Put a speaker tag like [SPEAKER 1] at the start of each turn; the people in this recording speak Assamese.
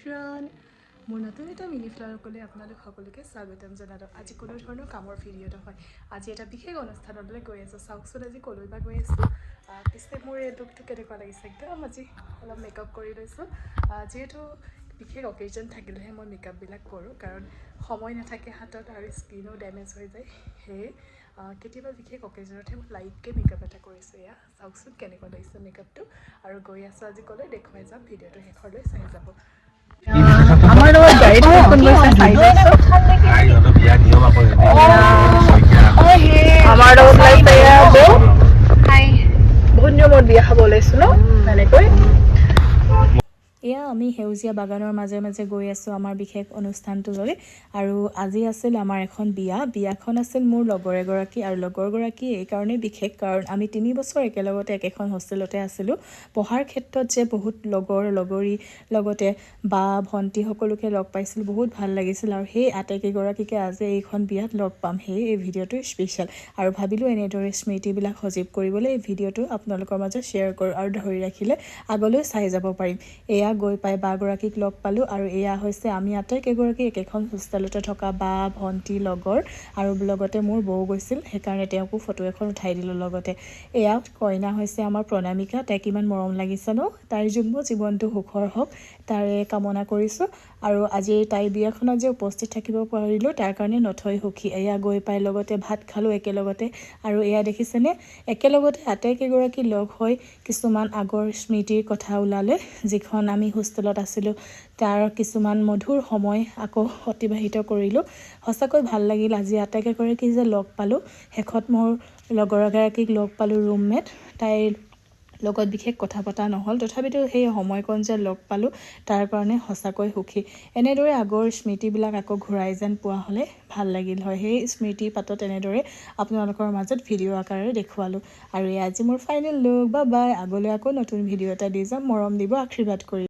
[SPEAKER 1] এভৰিৱান মোৰ নতুন এটা মিনি ফ্লগলৈ আপোনালোক সকলোকে স্বাগতম জনালোঁ। আজি কোনো ধৰণৰ কামৰ ভিডিঅ' নহয়, আজি এটা বিশেষ অনুষ্ঠানলৈ গৈ আছোঁ। চাওকচোন আজি ক'লৈ বা গৈ আছোঁ। পিছে মোৰ এই লুকটো কেনেকুৱা লাগিছে, একদম আজি অলপ মেকআপ কৰি লৈছোঁ। যিহেতু বিশেষ অকেজন থাকিলেহে মই মেকআপবিলাক কৰোঁ, কাৰণ সময় নাথাকে হাতত আৰু স্কিনো ডেমেজ হৈ যায়। সেয়ে কেতিয়াবা বিশেষ অকেজনতহে মই লাইটকৈ মেকআপ এটা কৰিছোঁ। এয়া চাওকচোন কেনেকুৱা লাগিছে মেকআপটো। আৰু গৈ আছোঁ আজি ক'লৈ দেখুৱাই যাম, ভিডিঅ'টো শেষলৈ চাই যাব। আমাৰ লগত গাড়ীত কোন গৈছে চাই লৈছোঁ। আমাৰ লগত লাইছে এয়া বৌ। বহুত নিয়মত বিয়া খাব ওলাইছোঁ ন এনেকৈ। এয়া আমি সেউজীয়া বাগানৰ মাজে মাজে গৈ আছোঁ আমাৰ বিশেষ অনুষ্ঠানটোলৈ। আৰু আজি আছিল আমাৰ এখন বিয়াখন আছিল মোৰ লগৰ এগৰাকী, আৰু লগৰগৰাকী এইকাৰণেই বিশেষ কাৰণ আমি 3 বছৰ একেলগতে একেখন হোষ্টেলতে আছিলোঁ। পঢ়াৰ ক্ষেত্ৰত যে বহুত লগৰী লগতে বা ভণ্টি সকলোকে লগ পাইছিলোঁ, বহুত ভাল লাগিছিল। আৰু সেই আটাইকেইগৰাকীকে আজি এইখন বিয়াত লগ পাম, সেয়ে এই ভিডিঅ'টো স্পেচিয়েল। আৰু ভাবিলোঁ এনেদৰে স্মৃতিবিলাক সজীৱ কৰিবলৈ এই ভিডিঅ'টো আপোনালোকৰ মাজত শ্বেয়াৰ কৰোঁ, আৰু ধৰি ৰাখিলে আগলৈ চাই যাব পাৰিম। এয়া গৈ পাই বাগৰাকীক লগ পালোঁ, আৰু এয়া হৈছে আমি আটাইকেইগৰাকী একেখন হোষ্টেলতে থকা বা ভণ্টি লগৰ, আৰু লগতে মোৰ বৌ গৈছিল, সেইকাৰণে তেওঁকো ফটো এখন উঠাই দিলোঁ লগতে। এয়া কইনা হৈছে আমাৰ প্ৰণামিকা, তাইক ইমান মৰম লাগিছে ন। তাইৰ যুগ্ম জীৱনটো সুখৰ হওক তাৰে কামনা কৰিছোঁ। আৰু আজি তাইৰ বিয়াখনত যে উপস্থিত থাকিব পাৰিলোঁ তাৰ কাৰণে নথৈ সুখী। এয়া গৈ পাই লগতে ভাত খালোঁ একেলগতে, আৰু এয়া দেখিছেনে একেলগতে আটাইকেইগৰাকী লগ হৈ কিছুমান আগৰ স্মৃতিৰ কথা ওলালে, যিখন আমি হোষ্টেলত আছিলোঁ তাৰ কিছুমান মধুৰ সময় আকৌ অতিবাহিত কৰিলোঁ। সঁচাকৈ ভাল লাগিল আজি আটাইকেইগৰাকী যে লগ পালোঁ। শেষত মোৰ লগৰ এগৰাকীক লগ পালোঁ, ৰুমমেট। তাইৰ লগত বিশেষ কথা পতা নহ'ল, তথাপিতো সেই সময়কণ যে লগ পালোঁ তাৰ কাৰণে সঁচাকৈ সুখী। এনেদৰে আগৰ স্মৃতিবিলাক আকৌ ঘূৰাই যেন পোৱা হ'লে ভাল লাগিল হয়। সেই স্মৃতি পাতত এনেদৰে আপোনালোকৰ মাজত ভিডিঅ' আকাৰে দেখুৱালোঁ। আৰু আজি মোৰ ফাইনেল লুক। Bye bye. আগলৈ আকৌ নতুন ভিডিঅ' এটা দি যাম, মৰম দিব, আশীৰ্বাদ কৰি